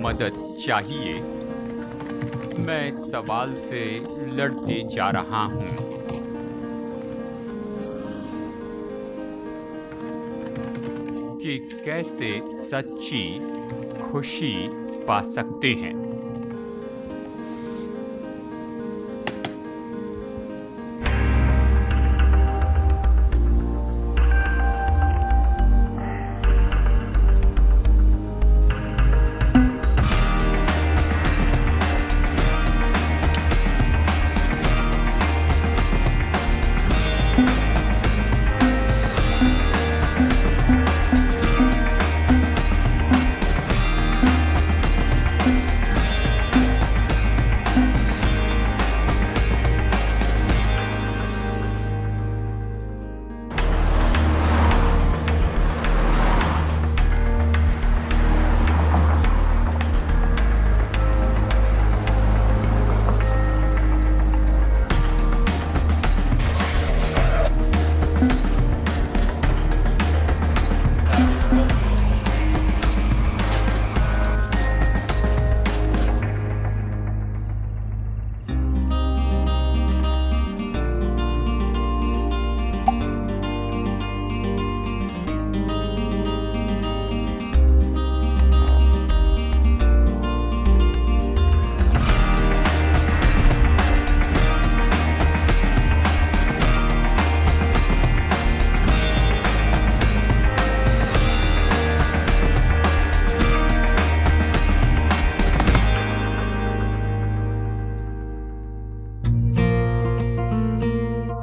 मदद चाहिए। मैं इस सवाल से लड़ते जा रहा हूँ कि कैसे सच्ची खुशी पा सकते हैं।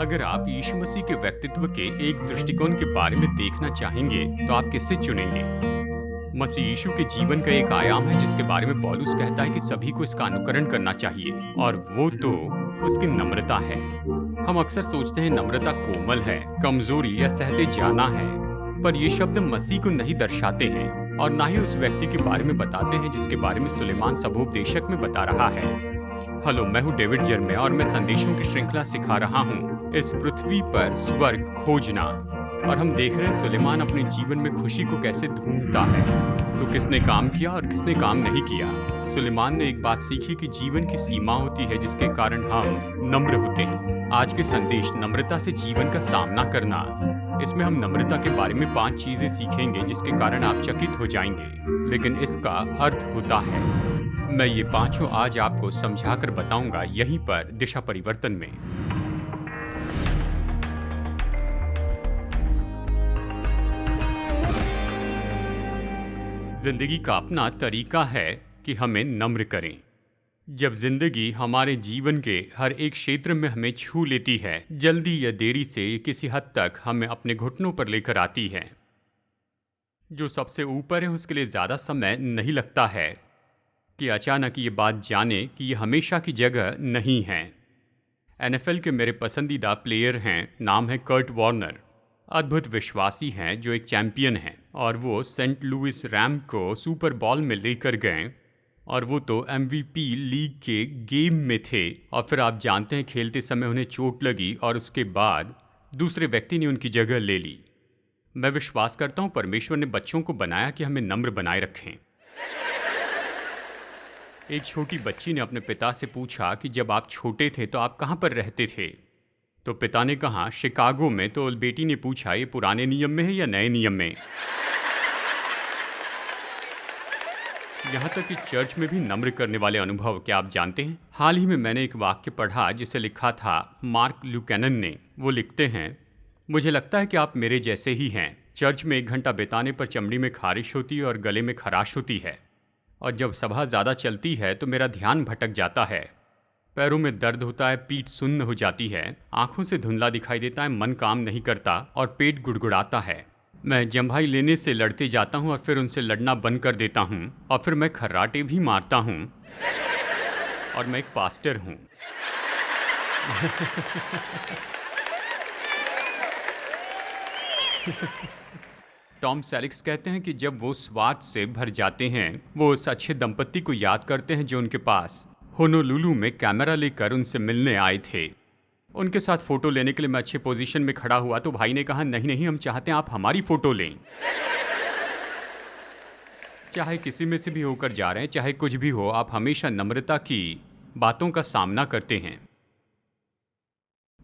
अगर आप यीशु मसीह के व्यक्तित्व के एक दृष्टिकोण के बारे में देखना चाहेंगे तो आप किसे चुनेंगे? मसीह यीशु के जीवन का एक आयाम है जिसके बारे में पौलुस कहता है कि सभी को इसका अनुकरण करना चाहिए, और वो तो उसकी नम्रता है। हम अक्सर सोचते हैं नम्रता कोमल है, कमजोरी या सहते जाना है, पर ये शब्द मसीह को नहीं दर्शाते हैं और ना ही उस व्यक्ति के बारे में बताते हैं जिसके बारे में सुलेमान सबोपदेशक में बता रहा है। हेलो, मैं हूँ डेविड जर्मे और मैं संदेशों की श्रृंखला सिखा रहा हूँ इस पृथ्वी पर स्वर्ग खोजना। और हम देख रहे हैं सुलेमान अपने जीवन में खुशी को कैसे ढूंढता है। तो किसने काम किया और किसने काम नहीं किया। सुलेमान ने एक बात सीखी कि जीवन की सीमा होती है जिसके कारण हम नम्र होते हैं। आज के संदेश नम्रता से जीवन का सामना करना, इसमें हम नम्रता के बारे में 5 चीजें सीखेंगे जिसके कारण आप चकित हो जाएंगे, लेकिन इसका अर्थ होता है। मैं ये 5 आज आपको समझाकर बताऊंगा यहीं पर दिशा परिवर्तन में। जिंदगी का अपना तरीका है कि हमें नम्र करें। जब जिंदगी हमारे जीवन के हर एक क्षेत्र में हमें छू लेती है, जल्दी या देरी से किसी हद तक हमें अपने घुटनों पर लेकर आती है। जो सबसे ऊपर है उसके लिए ज़्यादा समय नहीं लगता है कि अचानक ये बात जाने कि ये हमेशा की जगह नहीं है। NFL के मेरे पसंदीदा प्लेयर हैं, नाम है कर्ट वार्नर। अद्भुत विश्वासी हैं जो एक चैंपियन हैं, और वो सेंट लुइस रैम को सुपर बॉल में लेकर गए, और वो तो MVP लीग के गेम में थे। और फिर आप जानते हैं खेलते समय उन्हें चोट लगी और उसके बाद दूसरे व्यक्ति ने उनकी जगह ले ली। मैं विश्वास करता हूँ परमेश्वर ने बच्चों को बनाया कि हमें नम्र बनाए रखें। एक छोटी बच्ची ने अपने पिता से पूछा कि जब आप छोटे थे तो आप कहाँ पर रहते थे? तो पिता ने कहा शिकागो में। तो बेटी ने पूछा ये पुराने नियम में है या नए नियम में? यहाँ तक कि चर्च में भी नम्र करने वाले अनुभव क्या आप जानते हैं? हाल ही में मैंने एक वाक्य पढ़ा जिसे लिखा था मार्क ल्यूकैनन ने। वो लिखते हैं, मुझे लगता है कि आप मेरे जैसे ही हैं। चर्च में 1 घंटा बिताने पर चमड़ी में खारिश होती है और गले में खराश होती है, और जब सभा ज़्यादा चलती है तो मेरा ध्यान भटक जाता है। पैरों में दर्द होता है, पीठ सुन्न हो जाती है, आंखों से धुंधला दिखाई देता है, मन काम नहीं करता और पेट गुड़गुड़ाता है। मैं जम्भाई लेने से लड़ते जाता हूँ और फिर उनसे लड़ना बंद कर देता हूँ, और फिर मैं खर्राटे भी मारता हूँ, और मैं एक पास्टर हूँ। टॉम सेलिक्स कहते हैं कि जब वो स्वाद से भर जाते हैं, वो उस अच्छे दंपत्ति को याद करते हैं जो उनके पास होनोलुलु में कैमरा लेकर उनसे मिलने आए थे। उनके साथ फ़ोटो लेने के लिए मैं अच्छे पोजीशन में खड़ा हुआ तो भाई ने कहा नहीं नहीं, हम चाहते हैं आप हमारी फ़ोटो लें। चाहे किसी में से भी होकर जा रहे हैं, चाहे कुछ भी हो, आप हमेशा नम्रता की बातों का सामना करते हैं।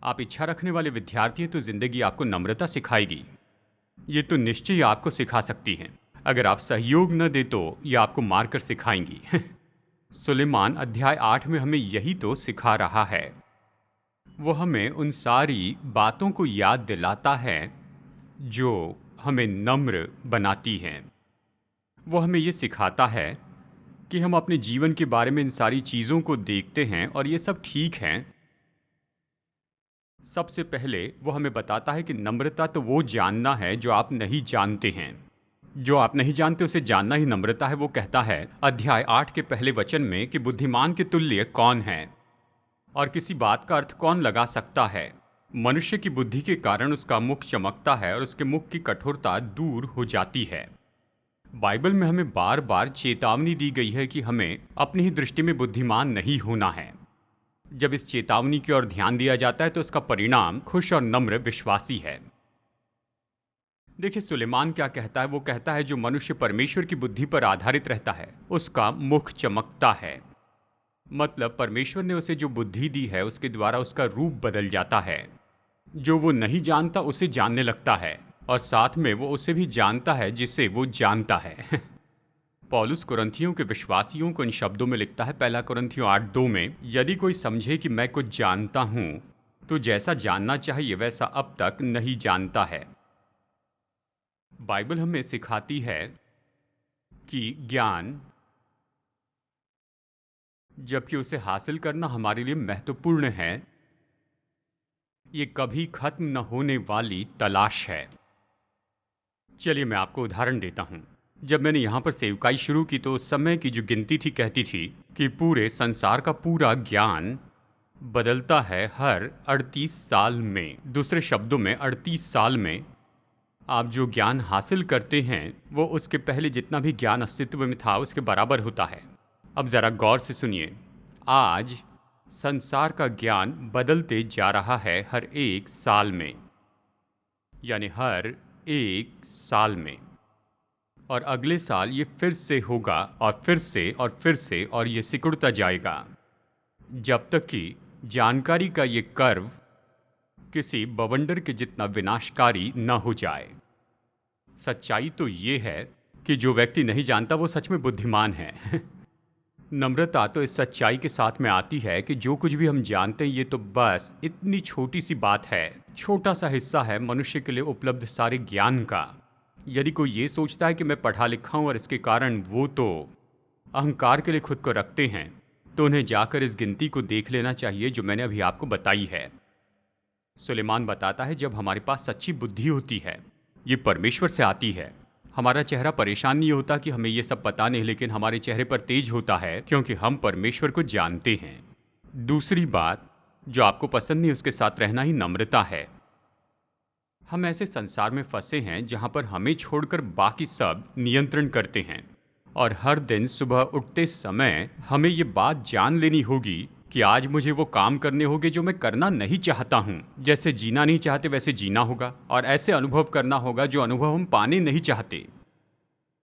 आप इच्छा रखने वाले विद्यार्थी हैं तो जिंदगी आपको नम्रता सिखाएगी। ये तो निश्चय ही आपको सिखा सकती हैं। अगर आप सहयोग न दे तो ये आपको मारकर सिखाएंगी। सुलेमान अध्याय 8 में हमें यही तो सिखा रहा है। वो हमें उन सारी बातों को याद दिलाता है जो हमें नम्र बनाती हैं। वो हमें ये सिखाता है कि हम अपने जीवन के बारे में इन सारी चीज़ों को देखते हैं और ये सब ठीक हैं। सबसे पहले वो हमें बताता है कि नम्रता तो वो जानना है जो आप नहीं जानते हैं। जो आप नहीं जानते उसे जानना ही नम्रता है। वो कहता है अध्याय 8 के पहले वचन में कि बुद्धिमान के तुल्य कौन है और किसी बात का अर्थ कौन लगा सकता है। मनुष्य की बुद्धि के कारण उसका मुख चमकता है और उसके मुख की कठोरता दूर हो जाती है। बाइबल में हमें बार बार चेतावनी दी गई है कि हमें अपनी ही दृष्टि में बुद्धिमान नहीं होना है। जब इस चेतावनी की ओर ध्यान दिया जाता है तो उसका परिणाम खुश और नम्र विश्वासी है। देखिए सुलेमान क्या कहता है। वो कहता है जो मनुष्य परमेश्वर की बुद्धि पर आधारित रहता है उसका मुख चमकता है। मतलब परमेश्वर ने उसे जो बुद्धि दी है उसके द्वारा उसका रूप बदल जाता है। जो वो नहीं जानता उसे जानने लगता है और साथ में वो उसे भी जानता है जिसे वो जानता है। पौलुस कुरिन्थियों के विश्वासियों को इन शब्दों में लिखता है, पहला कुरिन्थियों 8:2 में, यदि कोई समझे कि मैं कुछ जानता हूं तो जैसा जानना चाहिए वैसा अब तक नहीं जानता है। बाइबल हमें सिखाती है कि ज्ञान, जबकि उसे हासिल करना हमारे लिए महत्वपूर्ण है, ये कभी खत्म न होने वाली तलाश है। चलिए मैं आपको उदाहरण देता हूं। जब मैंने यहाँ पर सेवकाई शुरू की तो उस समय की जो गिनती थी कहती थी कि पूरे संसार का पूरा ज्ञान बदलता है हर 38 साल में। दूसरे शब्दों में 38 साल में आप जो ज्ञान हासिल करते हैं वो उसके पहले जितना भी ज्ञान अस्तित्व में था उसके बराबर होता है। अब ज़रा गौर से सुनिए, आज संसार का ज्ञान बदलते जा रहा है हर 1 साल में, यानी हर 1 साल में, और अगले साल ये फिर से होगा और फिर से और फिर से, और ये सिकुड़ता जाएगा जब तक कि जानकारी का ये कर्व किसी बवंडर के जितना विनाशकारी न हो जाए। सच्चाई तो ये है कि जो व्यक्ति नहीं जानता वो सच में बुद्धिमान है। नम्रता तो इस सच्चाई के साथ में आती है कि जो कुछ भी हम जानते हैं ये तो बस इतनी छोटी सी बात है, छोटा सा हिस्सा है मनुष्य के लिए उपलब्ध सारे ज्ञान का। यदि कोई ये सोचता है कि मैं पढ़ा लिखा हूँ और इसके कारण वो तो अहंकार के लिए खुद को रखते हैं, तो उन्हें जाकर इस गिनती को देख लेना चाहिए जो मैंने अभी आपको बताई है। सुलेमान बताता है जब हमारे पास सच्ची बुद्धि होती है, ये परमेश्वर से आती है, हमारा चेहरा परेशान नहीं होता कि हमें ये सब पता नहीं, लेकिन हमारे चेहरे पर तेज होता है क्योंकि हम परमेश्वर को जानते हैं। दूसरी बात जो आपको पसंद नहीं उसके साथ रहना ही नम्रता है। हम ऐसे संसार में फंसे हैं जहां पर हमें छोड़कर बाकी सब नियंत्रण करते हैं, और हर दिन सुबह उठते समय हमें ये बात जान लेनी होगी कि आज मुझे वो काम करने होंगे जो मैं करना नहीं चाहता हूँ। जैसे जीना नहीं चाहते वैसे जीना होगा, और ऐसे अनुभव करना होगा जो अनुभव हम पाने नहीं चाहते।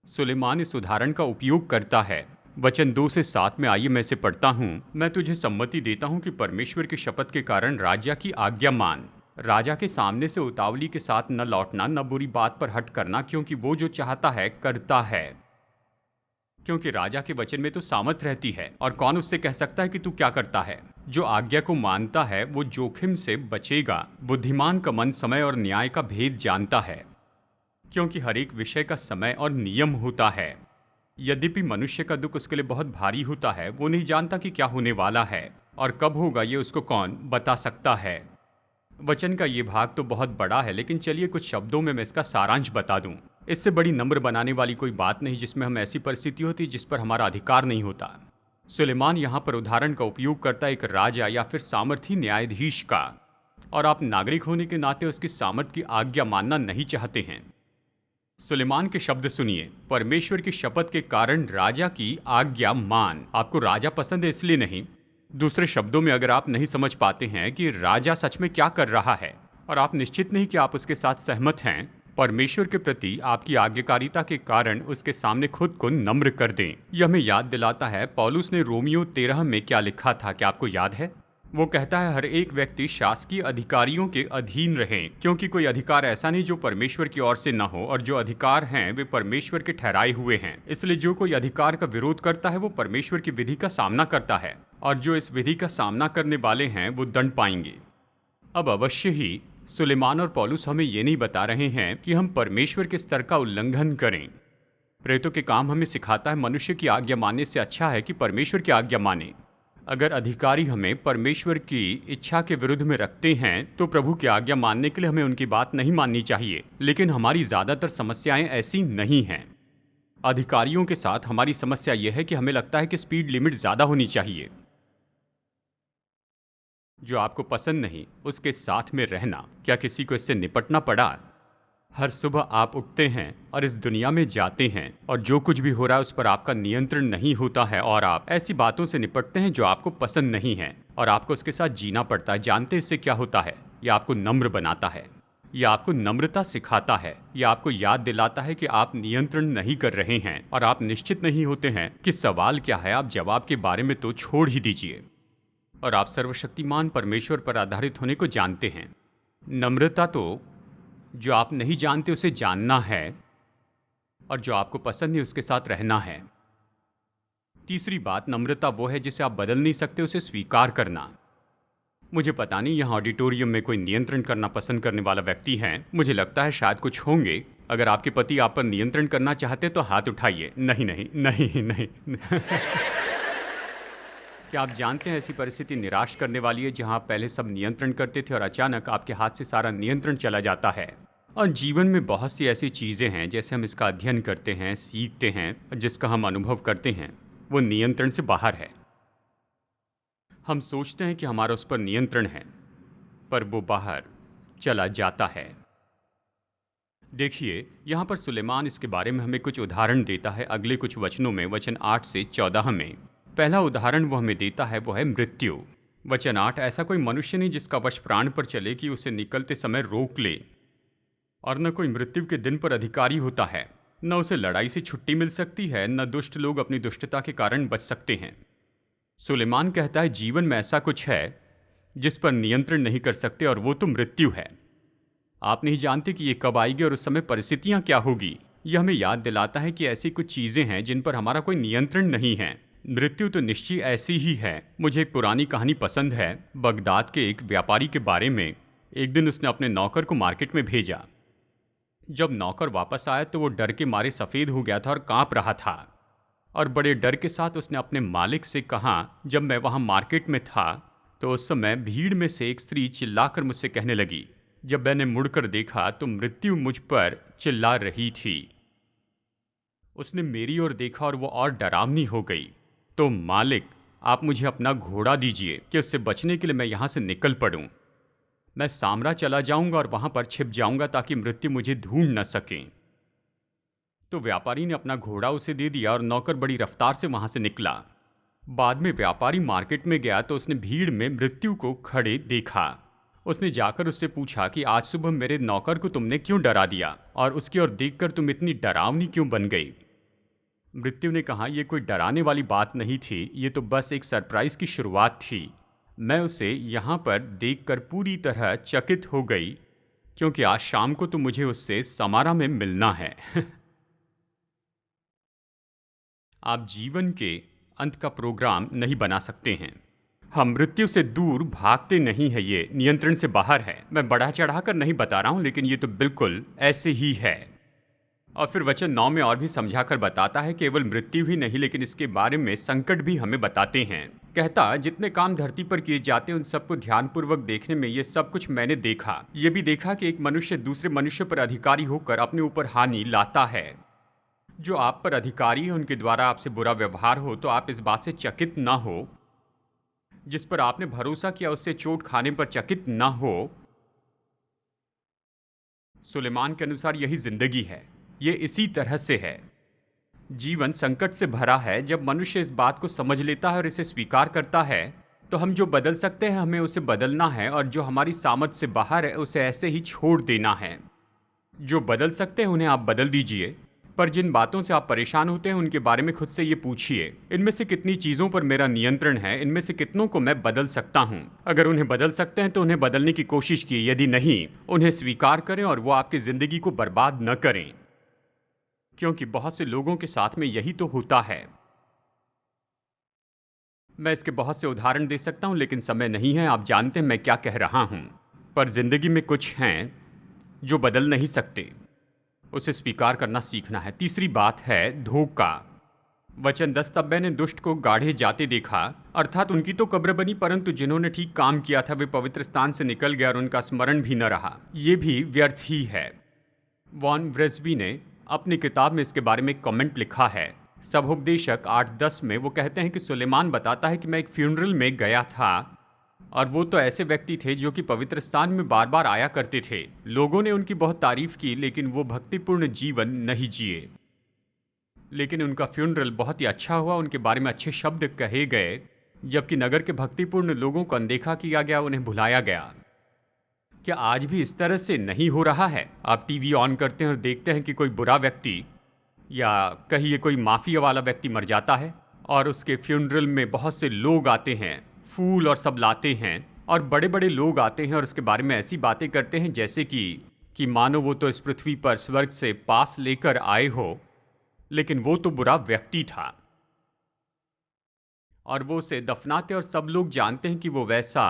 सुलेमान इस उदाहरण का उपयोग करता है। वचन 2 से 7 में आइए मैं इसे पढ़ता हूँ। मैं तुझे सम्मति देता हूँ कि परमेश्वर की शपथ के कारण राजा की आज्ञा मान। राजा के सामने से उतावली के साथ न लौटना, न बुरी बात पर हट करना, क्योंकि वो जो चाहता है करता है। क्योंकि राजा के वचन में तो सामर्थ रहती है, और कौन उससे कह सकता है कि तू क्या करता है। जो आज्ञा को मानता है वो जोखिम से बचेगा। बुद्धिमान का मन समय और न्याय का भेद जानता है, क्योंकि हर एक विषय का समय और नियम होता है। यद्यपि मनुष्य का दुख उसके लिए बहुत भारी होता है, वो नहीं जानता कि क्या होने वाला है और कब होगा, ये उसको कौन बता सकता है। वचन का ये भाग तो बहुत बड़ा है, लेकिन चलिए कुछ शब्दों में मैं इसका सारांश बता दूं। इससे बड़ी नम्र बनाने वाली कोई बात नहीं जिसमें हम ऐसी परिस्थिति होती जिस पर हमारा अधिकार नहीं होता। सुलेमान यहाँ पर उदाहरण का उपयोग करता है एक राजा या फिर सामर्थी न्यायाधीश का, और आप नागरिक होने के नाते उसकी सामर्थ की आज्ञा मानना नहीं चाहते हैं। सुलेमान के शब्द सुनिए, परमेश्वर की शपथ के कारण राजा की आज्ञा मान। आपको राजा पसंद है इसलिए नहीं। दूसरे शब्दों में अगर आप नहीं समझ पाते हैं कि राजा सच में क्या कर रहा है और आप निश्चित नहीं कि आप उसके साथ सहमत हैं, परमेश्वर के प्रति आपकी आज्ञाकारिता के कारण उसके सामने खुद को नम्र कर दें। यह हमें याद दिलाता है पौलुस ने रोमियो 13 में क्या लिखा था, क्या आपको याद है? वो कहता है हर एक व्यक्ति शासकीय अधिकारियों के अधीन रहे, क्योंकि कोई अधिकार ऐसा नहीं जो परमेश्वर की ओर से न हो, और जो अधिकार हैं वे परमेश्वर के ठहराए हुए हैं। इसलिए जो कोई अधिकार का विरोध करता है वो परमेश्वर की विधि का सामना करता है, और जो इस विधि का सामना करने वाले हैं वो दंड पाएंगे। अब अवश्य ही सुलेमान और पौलुस हमें ये नहीं बता रहे हैं कि हम परमेश्वर के स्तर का उल्लंघन करें। प्रेरितों के काम हमें सिखाता है मनुष्य की आज्ञा मानने से अच्छा है कि परमेश्वर की आज्ञा माने। अगर अधिकारी हमें परमेश्वर की इच्छा के विरुद्ध में रखते हैं तो प्रभु की आज्ञा मानने के लिए हमें उनकी बात नहीं माननी चाहिए। लेकिन हमारी ज़्यादातर समस्याएं ऐसी नहीं हैं। अधिकारियों के साथ हमारी समस्या यह है कि हमें लगता है कि स्पीड लिमिट ज़्यादा होनी चाहिए। जो आपको पसंद नहीं उसके साथ में रहना, क्या किसी को इससे निपटना पड़ा? हर सुबह आप उठते हैं और इस दुनिया में जाते हैं, और जो कुछ भी हो रहा है उस पर आपका नियंत्रण नहीं होता है, और आप ऐसी बातों से निपटते हैं जो आपको पसंद नहीं है, और आपको उसके साथ जीना पड़ता है। जानते इससे क्या होता है? यह आपको नम्र बनाता है, यह आपको नम्रता सिखाता है, यह आपको याद दिलाता है कि आप नियंत्रण नहीं कर रहे हैं, और आप निश्चित नहीं होते हैं कि सवाल क्या है। आप जवाब के बारे में तो छोड़ ही दीजिए, और आप सर्वशक्तिमान परमेश्वर पर आधारित होने को जानते हैं। नम्रता तो जो आप नहीं जानते उसे जानना है, और जो आपको पसंद है उसके साथ रहना है। तीसरी बात, नम्रता वो है जिसे आप बदल नहीं सकते, उसे स्वीकार करना। मुझे पता नहीं यहाँ ऑडिटोरियम में कोई नियंत्रण करना पसंद करने वाला व्यक्ति है। मुझे लगता है शायद कुछ होंगे। अगर आपके पति आप पर नियंत्रण करना चाहते तो हाथ उठाइए। नहीं नहीं नहीं नहीं क्या आप जानते हैं ऐसी परिस्थिति निराश करने वाली है जहां आप पहले सब नियंत्रण करते थे और अचानक आपके हाथ से सारा नियंत्रण चला जाता है। और जीवन में बहुत सी ऐसी चीज़ें हैं जैसे हम इसका अध्ययन करते हैं, सीखते हैं, और जिसका हम अनुभव करते हैं वो नियंत्रण से बाहर है। हम सोचते हैं कि हमारा उस पर नियंत्रण है, पर वो बाहर चला जाता है। देखिए यहाँ पर सुलेमान इसके बारे में हमें कुछ उदाहरण देता है अगले कुछ वचनों में, वचन 8 से 14 में। पहला उदाहरण वो हमें देता है वो है मृत्यु। वचन 8, ऐसा कोई मनुष्य नहीं जिसका वश प्राण पर चले कि उसे निकलते समय रोक ले, और न कोई मृत्यु के दिन पर अधिकारी होता है, न उसे लड़ाई से छुट्टी मिल सकती है, न दुष्ट लोग अपनी दुष्टता के कारण बच सकते हैं। सुलेमान कहता है जीवन में ऐसा कुछ है जिस पर नियंत्रण नहीं कर सकते, और वो तो मृत्यु है। आप नहीं जानते कि ये कब आएगी और उस समय परिस्थितियाँ क्या होगी। यह हमें याद दिलाता है कि ऐसी कुछ चीज़ें हैं जिन पर हमारा कोई नियंत्रण नहीं है। मृत्यु तो निश्चय ऐसी ही है। मुझे एक पुरानी कहानी पसंद है बगदाद के एक व्यापारी के बारे में। एक दिन उसने अपने नौकर को मार्केट में भेजा। जब नौकर वापस आया तो वो डर के मारे सफ़ेद हो गया था और कांप रहा था, और बड़े डर के साथ उसने अपने मालिक से कहा, जब मैं वहाँ मार्केट में था तो उस समय भीड़ में से एक स्त्री चिल्लाकर मुझसे कहने लगी। जब मैंने मुड़कर देखा तो मृत्यु मुझ पर चिल्ला रही थी। उसने मेरी ओर देखा और वो और डरावनी हो गई। तो मालिक, आप मुझे अपना घोड़ा दीजिए कि उससे बचने के लिए मैं यहाँ से निकल पड़ूँ। मैं सामरा चला जाऊँगा और वहाँ पर छिप जाऊँगा ताकि मृत्यु मुझे ढूंढ न सकें। तो व्यापारी ने अपना घोड़ा उसे दे दिया और नौकर बड़ी रफ्तार से वहाँ से निकला। बाद में व्यापारी मार्केट में गया तो उसने भीड़ में मृत्यु को खड़े देखा। उसने जाकर उससे पूछा कि आज सुबह मेरे नौकर को तुमने क्यों डरा दिया, और उसकी ओर देखकर तुम इतनी डरावनी क्यों बन गई। मृत्यु ने कहा, यह कोई डराने वाली बात नहीं थी, ये तो बस एक सरप्राइज की शुरुआत थी। मैं उसे यहाँ पर देखकर पूरी तरह चकित हो गई, क्योंकि आज शाम को तो मुझे उससे समारा में मिलना है। आप जीवन के अंत का प्रोग्राम नहीं बना सकते हैं। हम मृत्यु से दूर भागते नहीं है, ये नियंत्रण से बाहर है। मैं बढ़ा चढ़ाकर नहीं बता रहा हूँ, लेकिन ये तो बिल्कुल ऐसे ही है। और फिर वचन 9 में और भी समझाकर बताता है, केवल मृत्यु ही नहीं लेकिन इसके बारे में संकट भी हमें बताते हैं। कहता, जितने काम धरती पर किए जाते हैं उन सबको ध्यानपूर्वक देखने में ये सब कुछ मैंने देखा। ये भी देखा कि एक मनुष्य दूसरे मनुष्य पर अधिकारी होकर अपने ऊपर हानि लाता है। जो आप पर अधिकारी है उनके द्वारा आपसे बुरा व्यवहार हो तो आप इस बात से चकित ना हो। जिस पर आपने भरोसा किया उससे चोट खाने पर चकित ना हो। सुलेमान के अनुसार यही जिंदगी है, ये इसी तरह से है। जीवन संकट से भरा है। जब मनुष्य इस बात को समझ लेता है और इसे स्वीकार करता है तो हम जो बदल सकते हैं हमें उसे बदलना है, और जो हमारी सामर्थ से बाहर है उसे ऐसे ही छोड़ देना है। जो बदल सकते हैं उन्हें आप बदल दीजिए, पर जिन बातों से आप परेशान होते हैं उनके बारे में खुद से ये पूछिए, इनमें से कितनी चीज़ों पर मेरा नियंत्रण है, इनमें से कितनों को मैं बदल सकता हूँ। अगर उन्हें बदल सकते हैं तो उन्हें बदलने की कोशिश कीजिए, यदि नहीं, उन्हें स्वीकार करें और वो आपकी ज़िंदगी को बर्बाद न करें, क्योंकि बहुत से लोगों के साथ में यही तो होता है। मैं इसके बहुत से उदाहरण दे सकता हूँ, लेकिन समय नहीं है। आप जानते हैं मैं क्या कह रहा हूँ। पर ज़िंदगी में कुछ हैं जो बदल नहीं सकते, उसे स्वीकार करना सीखना है। तीसरी बात है धोखा। वचन 10, तब मैंने दुष्ट को गाढ़े जाते देखा, अर्थात उनकी तो कब्र बनी, परंतु जिन्होंने ठीक काम किया था वे पवित्र स्थान से निकल गए और उनका स्मरण भी न रहा। ये भी व्यर्थ ही है। वॉन ब्रेस्बी ने अपनी किताब में इसके बारे में एक कमेंट लिखा है। सबोपदेशक 8:10 में वो कहते हैं कि सुलेमान बताता है कि मैं एक फ्यूनरल में गया था और वो तो ऐसे व्यक्ति थे जो कि पवित्र स्थान में बार बार आया करते थे। लोगों ने उनकी बहुत तारीफ की, लेकिन वो भक्तिपूर्ण जीवन नहीं जिए। लेकिन उनका फ्यूनरल बहुत ही अच्छा हुआ, उनके बारे में अच्छे शब्द कहे गए, जबकि नगर के भक्तिपूर्ण लोगों को अनदेखा किया गया, उन्हें भुलाया गया। क्या आज भी इस तरह से नहीं हो रहा है? आप टीवी ऑन करते हैं और देखते हैं कि कोई बुरा व्यक्ति या कहिए कोई माफिया वाला व्यक्ति मर जाता है और उसके फ्यूनरल में बहुत से लोग आते हैं, फूल और सब लाते हैं, और बड़े बड़े लोग आते हैं और उसके बारे में ऐसी बातें करते हैं जैसे कि मानो वो तो इस पृथ्वी पर स्वर्ग से पास लेकर आए हो, लेकिन वो तो बुरा व्यक्ति था। और वो उसे दफनाते और सब लोग जानते हैं कि वो वैसा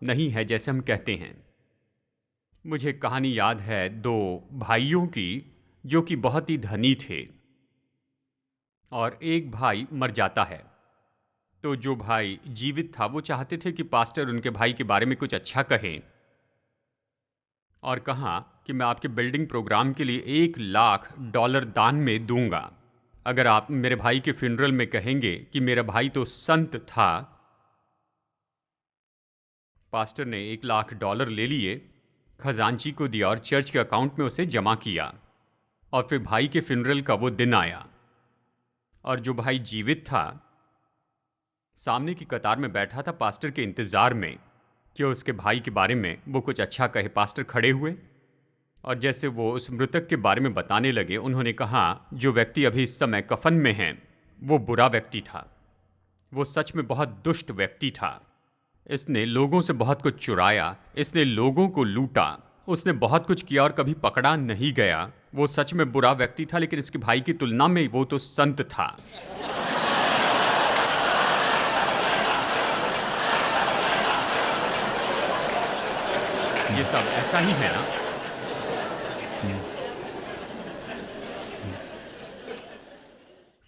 नहीं है जैसे हम कहते हैं। मुझे कहानी याद है दो भाइयों की जो कि बहुत ही धनी थे, और एक भाई मर जाता है। तो जो भाई जीवित था वो चाहते थे कि पास्टर उनके भाई के बारे में कुछ अच्छा कहें, और कहा कि मैं आपके बिल्डिंग प्रोग्राम के लिए $1,00,000 दान में दूंगा अगर आप मेरे भाई के फ्यूनरल में कहेंगे कि मेरा भाई तो संत था। पास्टर ने $1,00,000 ले लिए, खजांची को दिया और चर्च के अकाउंट में उसे जमा किया। और फिर भाई के फ्यूनरल का वो दिन आया और जो भाई जीवित था सामने की कतार में बैठा था पास्टर के इंतज़ार में कि उसके भाई के बारे में वो कुछ अच्छा कहे। पास्टर खड़े हुए और जैसे वो उस मृतक के बारे में बताने लगे, उन्होंने कहा जो व्यक्ति अभी इस समय कफन में है वो बुरा व्यक्ति था, वो सच में बहुत दुष्ट व्यक्ति था। इसने लोगों से बहुत कुछ चुराया, इसने लोगों को लूटा, उसने बहुत कुछ किया और कभी पकड़ा नहीं गया। वो सच में बुरा व्यक्ति था, लेकिन इसके भाई की तुलना में वो तो संत था। ये सब ऐसा ही है ना?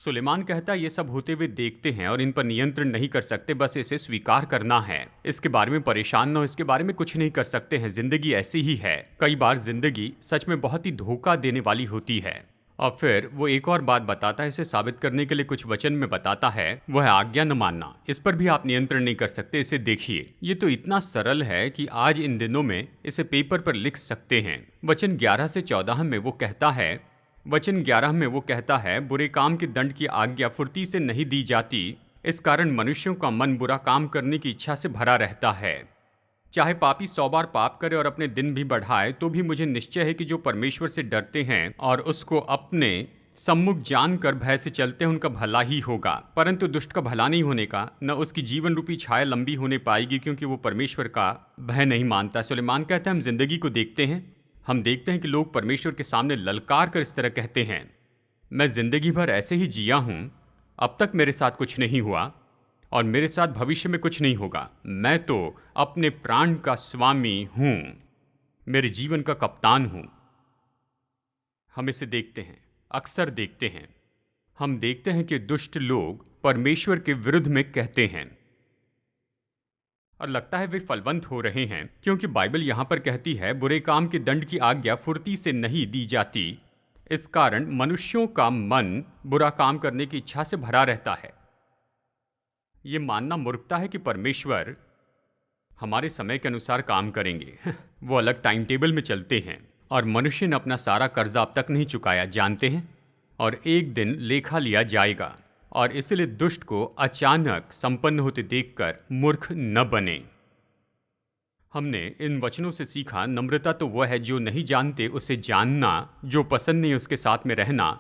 सुलेमान कहता है ये सब होते हुए देखते हैं और इन पर नियंत्रण नहीं कर सकते, बस इसे स्वीकार करना है। इसके बारे में परेशान न हो, इसके बारे में कुछ नहीं कर सकते हैं। जिंदगी ऐसी ही है। कई बार जिंदगी सच में बहुत ही धोखा देने वाली होती है। और फिर वो एक और बात बताता है, इसे साबित करने के लिए कुछ वचन में बताता है, वो है आज्ञा न मानना। इस पर भी आप नियंत्रण नहीं कर सकते। इसे देखिए, ये तो इतना सरल है कि आज इन दिनों में इसे पेपर पर लिख सकते हैं। वचन 11 से 14 में वो कहता है, वचन 11 में वो कहता है, बुरे काम के दंड की आज्ञा फुर्ती से नहीं दी जाती, इस कारण मनुष्यों का मन बुरा काम करने की इच्छा से भरा रहता है। चाहे पापी 100 बार पाप करे और अपने दिन भी बढ़ाए, तो भी मुझे निश्चय है कि जो परमेश्वर से डरते हैं और उसको अपने सम्मुख जानकर भय से चलते हैं, उनका भला ही होगा। परंतु दुष्ट का भला नहीं होने का, न उसकी जीवन रूपी छाया लंबी होने पाएगी, क्योंकि वो परमेश्वर का भय नहीं मानता। सुलेमान कहता है, हम जिंदगी को देखते हैं, हम देखते हैं कि लोग परमेश्वर के सामने ललकार कर इस तरह कहते हैं, मैं जिंदगी भर ऐसे ही जिया हूँ, अब तक मेरे साथ कुछ नहीं हुआ और मेरे साथ भविष्य में कुछ नहीं होगा। मैं तो अपने प्राण का स्वामी हूँ, मेरे जीवन का कप्तान हूँ। हम इसे देखते हैं, अक्सर देखते हैं। हम देखते हैं कि दुष्ट लोग परमेश्वर के विरुद्ध में कहते हैं और लगता है वे फलवंत हो रहे हैं, क्योंकि बाइबल यहाँ पर कहती है, बुरे काम के दंड की आज्ञा फुर्ती से नहीं दी जाती, इस कारण मनुष्यों का मन बुरा काम करने की इच्छा से भरा रहता है। ये मानना मूर्खता है कि परमेश्वर हमारे समय के अनुसार काम करेंगे। वो अलग टाइम टेबल में चलते हैं और मनुष्य ने अपना सारा कर्जा अब तक नहीं चुकाया, जानते हैं, और एक दिन लेखा लिया जाएगा। और इसलिए दुष्ट को अचानक संपन्न होते देखकर मूर्ख न बने। हमने इन वचनों से सीखा, नम्रता तो वह है जो नहीं जानते उसे जानना, जो पसंद नहीं उसके साथ में रहना,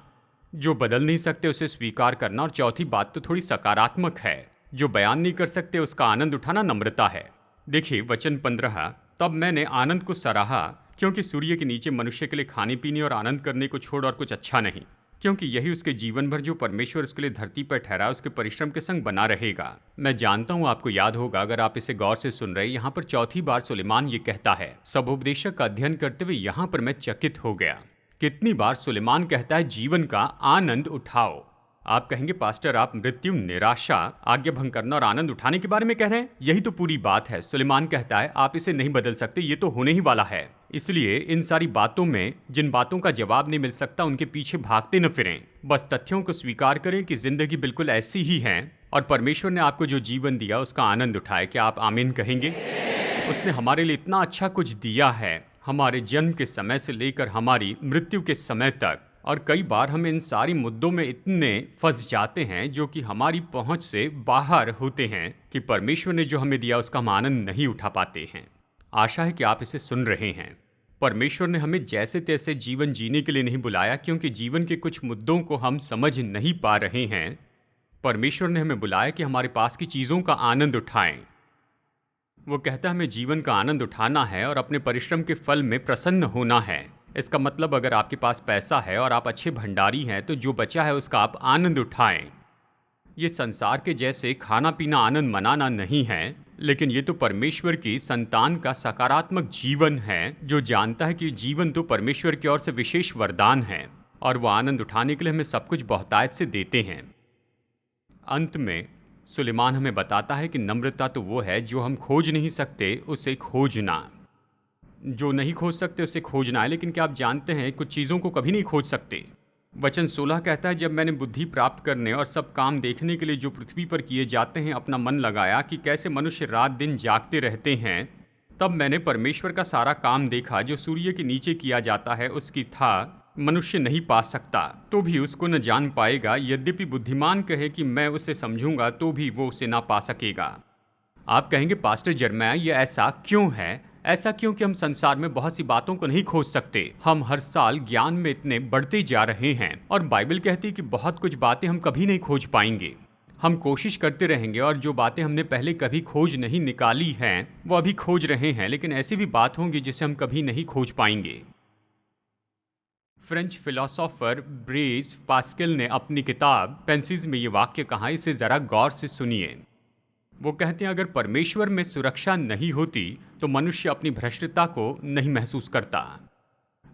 जो बदल नहीं सकते उसे स्वीकार करना, और चौथी बात तो थोड़ी सकारात्मक है, जो बयान नहीं कर सकते उसका आनंद उठाना नम्रता है। देखिए वचन 15, तब मैंने आनंद को सराहा, क्योंकि सूर्य के नीचे मनुष्य के लिए खाने पीने और आनंद करने को छोड़ और कुछ अच्छा नहीं, क्योंकि यही उसके जीवन भर जो परमेश्वर उसके लिए धरती पर ठहरा उसके परिश्रम के संग बना रहेगा। मैं जानता हूँ आपको याद होगा, अगर आप इसे गौर से सुन रहे, यहाँ पर चौथी बार सुलेमान ये कहता है। सबोपदेशक का अध्ययन करते हुए यहाँ पर मैं चकित हो गया। कितनी बार सुलेमान कहता है जीवन का आनंद उठाओ। आप कहेंगे पास्टर आप मृत्यु, निराशा, आज्ञा भंग करना और आनंद उठाने के बारे में कह रहे हैं। यही तो पूरी बात है। सुलेमान कहता है आप इसे नहीं बदल सकते, ये तो होने ही वाला है। इसलिए इन सारी बातों में जिन बातों का जवाब नहीं मिल सकता उनके पीछे भागते न फिरें, बस तथ्यों को स्वीकार करें कि जिंदगी बिल्कुल ऐसी ही है और परमेश्वर ने आपको जो जीवन दिया उसका आनंद उठाए। क्या आप आमीन कहेंगे? उसने हमारे लिए इतना अच्छा कुछ दिया है, हमारे जन्म के समय से लेकर हमारी मृत्यु के समय तक। और कई बार हम इन सारी मुद्दों में इतने फंस जाते हैं जो कि हमारी पहुंच से बाहर होते हैं कि परमेश्वर ने जो हमें दिया उसका हम आनंद नहीं उठा पाते हैं। आशा है कि आप इसे सुन रहे हैं। परमेश्वर ने हमें जैसे तैसे जीवन जीने के लिए नहीं बुलाया, क्योंकि जीवन के कुछ मुद्दों को हम समझ नहीं पा रहे हैं। परमेश्वर ने हमें बुलाया कि हमारे पास की चीज़ों का आनंद उठाएं। वो कहता है हमें जीवन का आनंद उठाना है और अपने परिश्रम के फल में प्रसन्न होना है। इसका मतलब अगर आपके पास पैसा है और आप अच्छे भंडारी हैं तो जो बचा है उसका आप आनंद उठाएं। ये संसार के जैसे खाना पीना आनंद मनाना नहीं है, लेकिन ये तो परमेश्वर की संतान का सकारात्मक जीवन है जो जानता है कि जीवन तो परमेश्वर की ओर से विशेष वरदान है और वो आनंद उठाने के लिए हमें सब कुछ बहुतायत से देते हैं। अंत में सुलेमान हमें बताता है कि नम्रता तो वो है जो हम खोज नहीं सकते उसे खोजना, जो नहीं खोज सकते उसे खोजना है। लेकिन क्या आप जानते हैं कुछ चीज़ों को कभी नहीं खोज सकते। वचन 16 कहता है जब मैंने बुद्धि प्राप्त करने और सब काम देखने के लिए जो पृथ्वी पर किए जाते हैं अपना मन लगाया कि कैसे मनुष्य रात दिन जागते रहते हैं, तब मैंने परमेश्वर का सारा काम देखा जो सूर्य के नीचे किया जाता है उसकी था मनुष्य नहीं पा सकता तो भी उसको न जान पाएगा, यद्यपि बुद्धिमान कहे कि मैं उसे समझूंगा तो भी वो उसे ना पा सकेगा। आप कहेंगे पास्टर जर्मया ये ऐसा क्यों है? ऐसा क्योंकि हम संसार में बहुत सी बातों को नहीं खोज सकते। हम हर साल ज्ञान में इतने बढ़ते जा रहे हैं और बाइबल कहती है कि बहुत कुछ बातें हम कभी नहीं खोज पाएंगे। हम कोशिश करते रहेंगे और जो बातें हमने पहले कभी खोज नहीं निकाली हैं वो अभी खोज रहे हैं, लेकिन ऐसी भी बात होंगी जिसे हम कभी नहीं खोज पाएंगे। फ्रेंच फिलोसोफर ब्रेज पास्कल ने अपनी किताब पेंसिस में ये वाक्य कहा, इसे जरा गौर से सुनिए। वो कहते हैं अगर परमेश्वर में सुरक्षा नहीं होती तो मनुष्य अपनी भ्रष्टता को नहीं महसूस करता।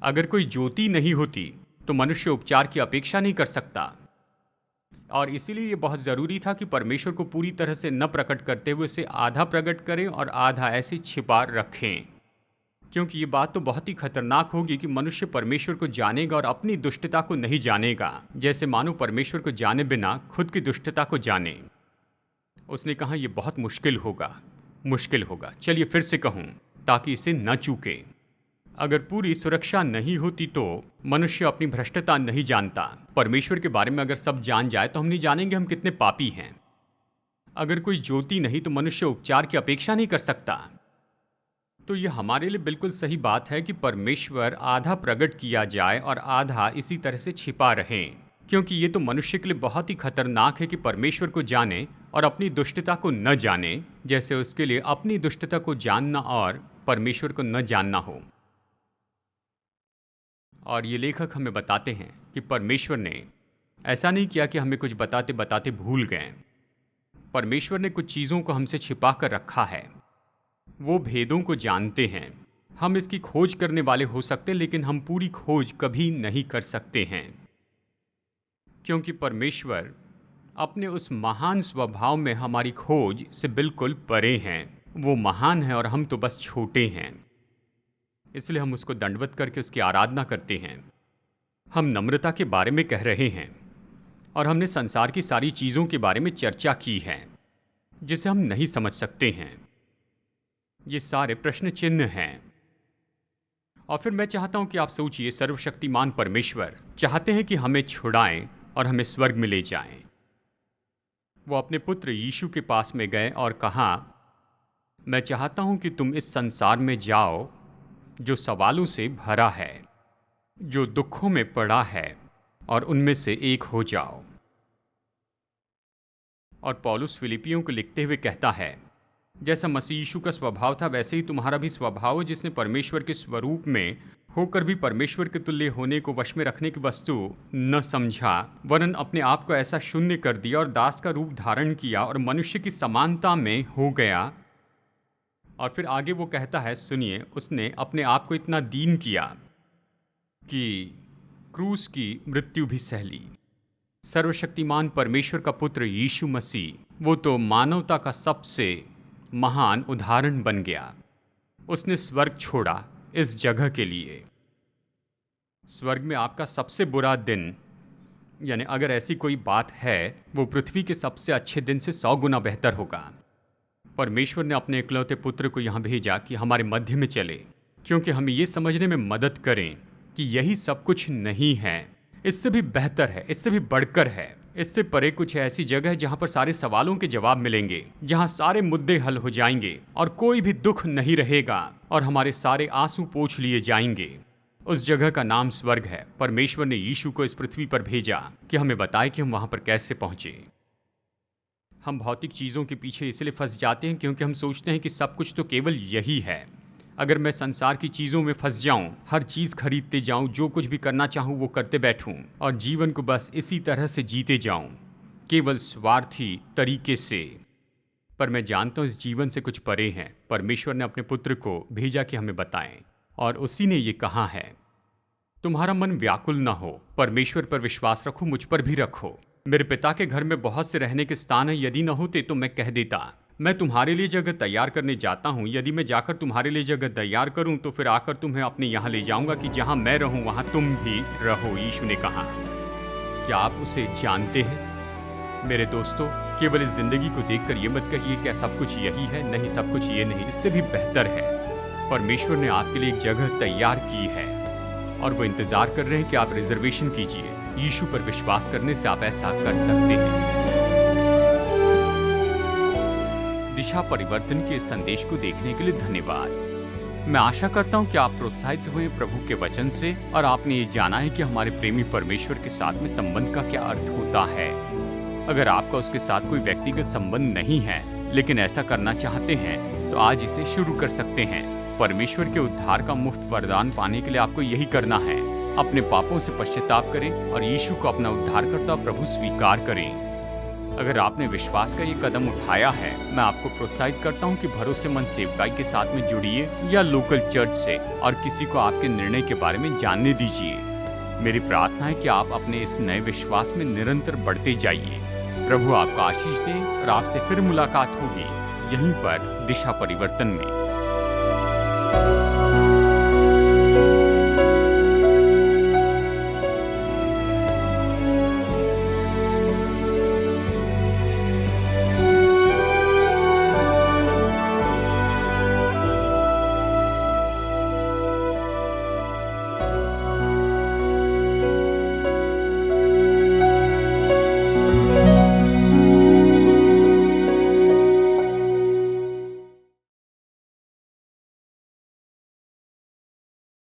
अगर कोई ज्योति नहीं होती तो मनुष्य उपचार की अपेक्षा नहीं कर सकता। और इसीलिए ये बहुत ज़रूरी था कि परमेश्वर को पूरी तरह से न प्रकट करते हुए उसे आधा प्रकट करें और आधा ऐसे छिपा रखें, क्योंकि ये बात तो बहुत ही खतरनाक होगी कि मनुष्य परमेश्वर को जानेगा और अपनी दुष्टता को नहीं जानेगा, जैसे मानो परमेश्वर को जाने बिना खुद की दुष्टता को जाने। उसने कहा यह बहुत मुश्किल होगा। चलिए फिर से कहूं ताकि इसे न चूके। अगर पूरी सुरक्षा नहीं होती तो मनुष्य अपनी भ्रष्टता नहीं जानता। परमेश्वर के बारे में अगर सब जान जाए तो हम नहीं जानेंगे हम कितने पापी हैं। अगर कोई ज्योति नहीं तो मनुष्य उपचार की अपेक्षा नहीं कर सकता। तो यह हमारे लिए बिल्कुल सही बात है कि परमेश्वर आधा प्रकट किया जाए और आधा इसी तरह से छिपा रहे, क्योंकि ये तो मनुष्य के लिए बहुत ही खतरनाक है कि परमेश्वर को जाने और अपनी दुष्टता को न जाने, जैसे उसके लिए अपनी दुष्टता को जानना और परमेश्वर को न जानना हो। और ये लेखक हमें बताते हैं कि परमेश्वर ने ऐसा नहीं किया कि हमें कुछ बताते बताते भूल गए। परमेश्वर ने कुछ चीज़ों को हमसे छिपा कर रखा है। वो भेदों को जानते हैं। हम इसकी खोज करने वाले हो सकते हैं, लेकिन हम पूरी खोज कभी नहीं कर सकते हैं, क्योंकि परमेश्वर अपने उस महान स्वभाव में हमारी खोज से बिल्कुल परे हैं। वो महान है और हम तो बस छोटे हैं, इसलिए हम उसको दंडवत करके उसकी आराधना करते हैं। हम नम्रता के बारे में कह रहे हैं और हमने संसार की सारी चीज़ों के बारे में चर्चा की है जिसे हम नहीं समझ सकते हैं। ये सारे प्रश्न चिन्ह हैं। और फिर मैं चाहता हूं कि आप सोचिए, सर्वशक्तिमान परमेश्वर चाहते हैं कि हमें छुड़ाएं और हमें स्वर्ग में ले जाएं। वो अपने पुत्र यीशु के पास में गए और कहा मैं चाहता हूं कि तुम इस संसार में जाओ जो सवालों से भरा है, जो दुखों में पड़ा है, और उनमें से एक हो जाओ। और पौलुस फिलिपियों को लिखते हुए कहता है, जैसा मसीह यीशु का स्वभाव था वैसे ही तुम्हारा भी स्वभाव है, जिसने परमेश्वर के स्वरूप में होकर भी परमेश्वर के तुल्य होने को वश में रखने की वस्तु न समझा, वरन अपने आप को ऐसा शून्य कर दिया और दास का रूप धारण किया और मनुष्य की समानता में हो गया। और फिर आगे वो कहता है, सुनिए, उसने अपने आप को इतना दीन किया कि क्रूस की मृत्यु भी सह ली। सर्वशक्तिमान परमेश्वर का पुत्र यीशु मसीह, वो तो मानवता का सबसे महान उदाहरण बन गया। उसने स्वर्ग छोड़ा इस जगह के लिए। स्वर्ग में आपका सबसे बुरा दिन, यानी अगर ऐसी कोई बात है, वो पृथ्वी के सबसे अच्छे दिन से 100 गुना बेहतर होगा। परमेश्वर ने अपने इकलौते पुत्र को यहाँ भेजा कि हमारे मध्य में चले, क्योंकि हमें ये समझने में मदद करें कि यही सब कुछ नहीं है, इससे भी बेहतर है, इससे भी बढ़कर है, इससे परे कुछ ऐसी जगह है जहाँ पर सारे सवालों के जवाब मिलेंगे, जहाँ सारे मुद्दे हल हो जाएंगे और कोई भी दुख नहीं रहेगा और हमारे सारे आंसू पोंछ लिए जाएंगे। उस जगह का नाम स्वर्ग है। परमेश्वर ने यीशु को इस पृथ्वी पर भेजा कि हमें बताए कि हम वहाँ पर कैसे पहुँचे। हम भौतिक चीज़ों के पीछे इसलिए फंस जाते हैं क्योंकि हम सोचते हैं कि सब कुछ तो केवल यही है। अगर मैं संसार की चीज़ों में फंस जाऊं, हर चीज़ खरीदते जाऊं, जो कुछ भी करना चाहूं वो करते बैठूं और जीवन को बस इसी तरह से जीते जाऊं, केवल स्वार्थी तरीके से। पर मैं जानता हूं इस जीवन से कुछ परे हैं। परमेश्वर ने अपने पुत्र को भेजा कि हमें बताएं, और उसी ने ये कहा है, तुम्हारा मन व्याकुल ना हो, परमेश्वर पर विश्वास रखो, मुझ पर भी रखो। मेरे पिता के घर में बहुत से रहने के स्थान है, यदि न होते तो मैं कह देता। मैं तुम्हारे लिए जगह तैयार करने जाता हूँ। यदि मैं जाकर तुम्हारे लिए जगह तैयार करूँ तो फिर आकर तुम्हें अपने यहाँ ले जाऊँगा कि जहाँ मैं रहूँ वहाँ तुम भी रहो, यीशु ने कहा। क्या आप उसे जानते हैं? मेरे दोस्तों, केवल इस जिंदगी को देखकर ये मत कहिए क्या सब कुछ यही है। नहीं, सब कुछ ये नहीं, इससे भी बेहतर है। परमेश्वर ने आपके लिए एक जगह तैयार की है और वो इंतजार कर रहे हैं कि आप रिजर्वेशन कीजिए। यीशु पर विश्वास करने से आप ऐसा कर सकते हैं। दिशा परिवर्तन के इस संदेश को देखने के लिए धन्यवाद। मैं आशा करता हूं कि आप प्रोत्साहित हुए प्रभु के वचन से और आपने ये जाना है कि हमारे प्रेमी परमेश्वर के साथ में संबंध का क्या अर्थ होता है। अगर आपका उसके साथ कोई व्यक्तिगत संबंध नहीं है लेकिन ऐसा करना चाहते हैं तो आज इसे शुरू कर सकते हैं। परमेश्वर के उद्धार का मुफ्त वरदान पाने के लिए आपको यही करना है, अपने पापों से पश्चाताप करें और यीशु को अपना उद्धारकर्ता प्रभु स्वीकार करें। अगर आपने विश्वास का ये कदम उठाया है, मैं आपको प्रोत्साहित करता हूँ कि भरोसेमंद सेवकाई के साथ में जुड़िए या लोकल चर्च से और किसी को आपके निर्णय के बारे में जानने दीजिए। मेरी प्रार्थना है कि आप अपने इस नए विश्वास में निरंतर बढ़ते जाइए। प्रभु आपको आशीष दे और आपसे फिर मुलाकात होगी यहीं पर दिशा परिवर्तन में।